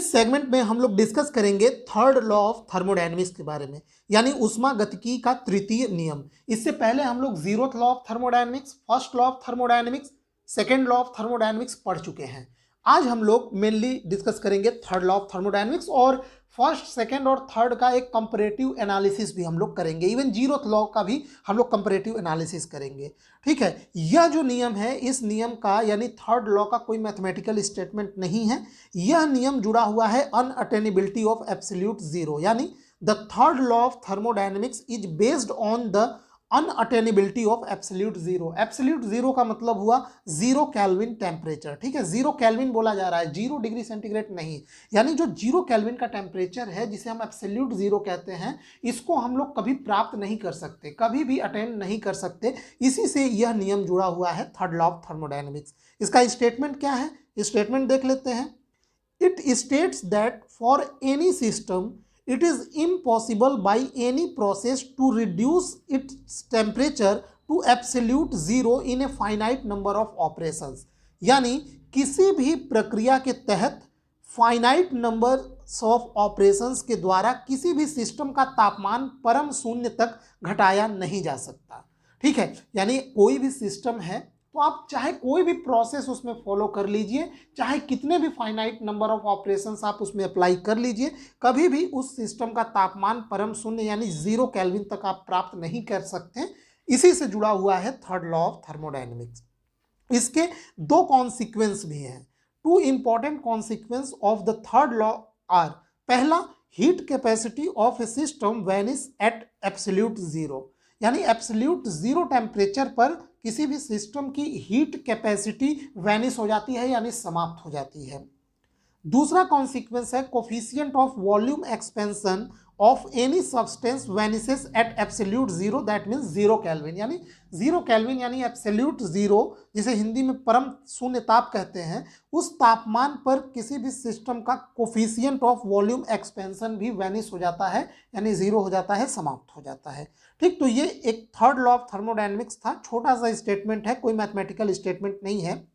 इस सेगमेंट में हम लोग डिस्कस करेंगे थर्ड लॉ ऑफ थर्मोडायनेमिक्स के बारे में, यानी ऊष्मागतिकी का तृतीय नियम। इससे पहले हम लोग zeroth law of thermodynamics, first law of thermodynamics, second law of thermodynamics पढ़ चुके हैं। आज हम लोग मेनली डिस्कस करेंगे थर्ड लॉ ऑफ थर्मोडायनेमिक्स और फर्स्ट, सेकेंड और थर्ड का एक कंपैरेटिव एनालिसिस भी हम लोग करेंगे। इवन जीरोथ लॉ का भी हम लोग कंपैरेटिव एनालिसिस करेंगे। ठीक है, यह जो नियम है, इस नियम का यानी थर्ड लॉ का कोई मैथमेटिकल स्टेटमेंट नहीं है। यह नियम जुड़ा हुआ है अनअटेनेबिलिटी ऑफ एब्सोल्यूट जीरो, यानी the third law of thermodynamics is based on the unattainability of absolute zero. Absolute zero का मतलब हुआ जीरो केल्विन टेम्परेचर। ठीक है, जीरो केल्विन बोला जा रहा है, 0 डिग्री सेंटीग्रेड नहीं, यानी जो 0 केल्विन का टेम्परेचर है जिसे हम एब्सोल्यूट जीरो कहते हैं, इसको हम लोग कभी प्राप्त नहीं कर सकते, कभी भी अटेन नहीं कर सकते। इसी से यह नियम जुड़ा हुआ है थर्ड लॉ ऑफ थर्मोडायनेमिक्स। इसका स्टेटमेंट क्या है, स्टेटमेंट देख लेते हैं। It states that for any system it is impossible by any process to reduce its temperature to absolute zero in a finite number of operations। यानी किसी भी प्रक्रिया के तहत फाइनाइट नंबर ऑफ ऑपरेशंस के द्वारा किसी भी सिस्टम का तापमान परम शून्य तक घटाया नहीं जा सकता। ठीक है, यानी कोई भी सिस्टम है तो आप चाहे कोई भी प्रोसेस उसमें फॉलो कर लीजिए, चाहे कितने भी फाइनाइट नंबर ऑफ ऑपरेशंस आप उसमें अप्लाई कर लीजिए, कभी भी उस सिस्टम का तापमान परम शून्य यानी 0 केल्विन तक आप प्राप्त नहीं कर सकते। इसी से जुड़ा हुआ है थर्ड लॉ ऑफ थर्मोडायनेमिक्स। इसके दो कॉन्सिक्वेंस भी हैं। Two important consequence of the third law are, पहला, heat capacity of a system vanish at absolute zero, यानी एब्सोल्यूट जीरो टेम्परेचर पर किसी भी सिस्टम की हीट कैपेसिटी वैनिश हो जाती है यानी समाप्त हो जाती है। दूसरा कॉन्सिक्वेंस है coefficient of volume expansion of any substance vanishes at absolute zero, that means 0 kelvin, यानी 0 केल्विन यानी एब्सोल्यूट जीरो, जिसे हिंदी में परम शून्य ताप कहते हैं, उस तापमान पर किसी भी सिस्टम का कोफिशिएंट ऑफ वॉल्यूम एक्सपेंशन भी वैनिश हो जाता है यानी 0 हो जाता है, समाप्त हो जाता है। ठीक, तो ये एक थर्ड लॉ ऑफ थर्मोडायनेमिक्स था, छोटा सा स्टेटमेंट है, कोई मैथमेटिकल स्टेटमेंट नहीं है।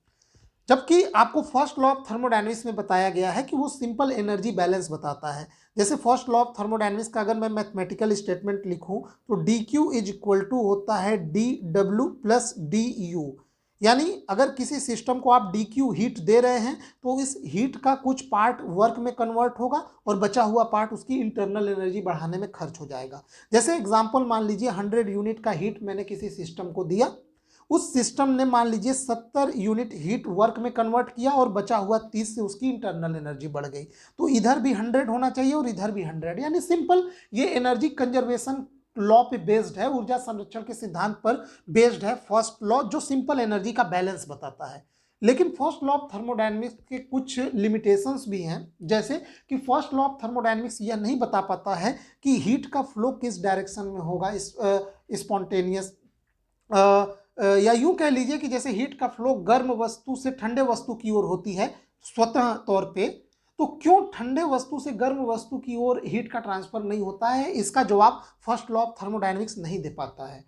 जबकि आपको फर्स्ट लॉ ऑफ थर्मोडायनेमिक्स में बताया गया है कि वो सिंपल एनर्जी बैलेंस बताता है। जैसे फर्स्ट लॉ ऑफ थर्मोडायनेमिक्स का अगर मैं मैथमेटिकल स्टेटमेंट लिखूं तो D Q is equal to होता है D W plus D U, यानी अगर किसी सिस्टम को आप डी क्यू हीट दे रहे हैं तो इस हीट का कुछ पार्ट वर्क में कन्वर्ट होगा और बचा हुआ पार्ट उसकी इंटरनल एनर्जी बढ़ाने में खर्च हो जाएगा। जैसे एग्जांपल मान लीजिए 100 यूनिट का हीट मैंने किसी सिस्टम को दिया, उस सिस्टम ने मान लीजिए 70 यूनिट हीट वर्क में कन्वर्ट किया और बचा हुआ 30 से उसकी इंटरनल एनर्जी बढ़ गई, तो इधर भी 100 होना चाहिए और इधर भी 100, यानी सिंपल ये एनर्जी कंजर्वेशन लॉ पे बेस्ड है, ऊर्जा संरक्षण के सिद्धांत पर बेस्ड है फर्स्ट लॉ, जो सिंपल एनर्जी का बैलेंस बताता है। लेकिन फर्स्ट लॉ ऑफ थर्मोडायनेमिक्स के कुछ लिमिटेशंस भी हैं, जैसे कि फर्स्ट लॉ ऑफ थर्मोडायनेमिक्स यह नहीं बता पाता है कि हीट का फ्लो किस डायरेक्शन में होगा, स्पॉन्टेनियस या यूं कह लीजिए कि जैसे हीट का फ्लो गर्म वस्तु से ठंडे वस्तु की ओर होती है स्वतः तौर पे, तो क्यों ठंडे वस्तु से गर्म वस्तु की ओर हीट का ट्रांसफर नहीं होता है, इसका जवाब फर्स्ट लॉ ऑफ थर्मोडायनेमिक्स नहीं दे पाता है।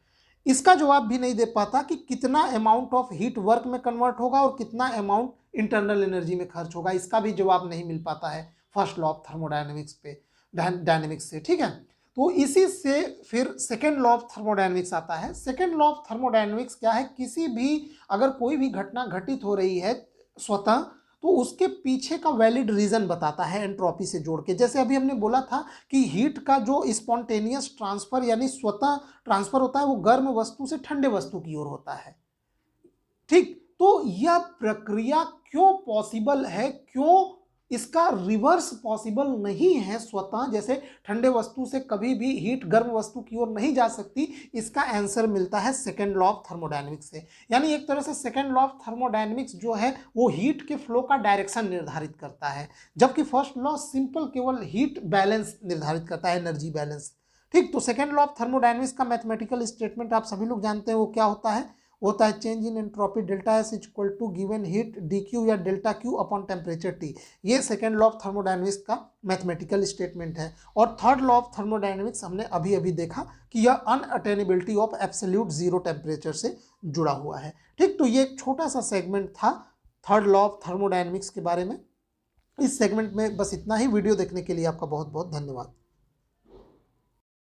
इसका जवाब भी नहीं दे पाता कि कितना अमाउंट ऑफ हीट वर्क में कन्वर्ट होगा और कितना अमाउंट इंटरनल एनर्जी में खर्च होगा, इसका भी जवाब नहीं मिल पाता है फर्स्ट लॉ ऑफ थर्मोडायनेमिक्स पे डायनेमिक्स से। ठीक है, तो इसी से फिर सेकेंड लॉ ऑफ थर्मोडायनेमिक्स आता है। सेकेंड लॉ ऑफ थर्मोडायनेमिक्स क्या है, किसी भी अगर कोई भी घटना घटित हो रही है स्वतः, तो उसके पीछे का वैलिड रीजन बताता है एंट्रोपी से जोड़ के। जैसे अभी हमने बोला था कि हीट का जो स्पॉन्टेनियस ट्रांसफर यानी स्वतः ट्रांसफर होता है वो गर्म वस्तु से ठंडे वस्तु की ओर होता है। ठीक, तो यह प्रक्रिया क्यों पॉसिबल है, क्यों इसका रिवर्स पॉसिबल नहीं है स्वतः, जैसे ठंडे वस्तु से कभी भी हीट गर्म वस्तु की ओर नहीं जा सकती, इसका आंसर मिलता है सेकेंड लॉ ऑफ थर्मोडायनेमिक्स से। यानी एक तरह से सेकेंड लॉ ऑफ थर्मोडायनेमिक्स जो है वो हीट के फ्लो का डायरेक्शन निर्धारित करता है, जबकि फर्स्ट लॉ सिंपल केवल हीट बैलेंस निर्धारित करता है, एनर्जी बैलेंस। ठीक, तो सेकेंड लॉ ऑफ थर्मोडायनेमिक्स का मैथमेटिकल स्टेटमेंट आप सभी लोग जानते हैं, वो क्या होता है, होता है change in entropy delta S is equal to given heat D Q या delta Q upon temperature T. ये सेकेंड लॉ ऑफ थर्मोडायनेमिक्स का मैथमेटिकल स्टेटमेंट है। और थर्ड लॉ ऑफ थर्मोडायनेमिक्स हमने अभी अभी देखा कि यह अनअटेनेबिलिटी ऑफ एब्सोल्यूट जीरो टेम्परेचर से जुड़ा हुआ है। ठीक, तो ये एक छोटा सा सेगमेंट था थर्ड लॉ ऑफ थर्मोडायनेमिक्स के बारे में। इस सेगमेंट में बस इतना ही। वीडियो देखने के लिए आपका बहुत बहुत धन्यवाद।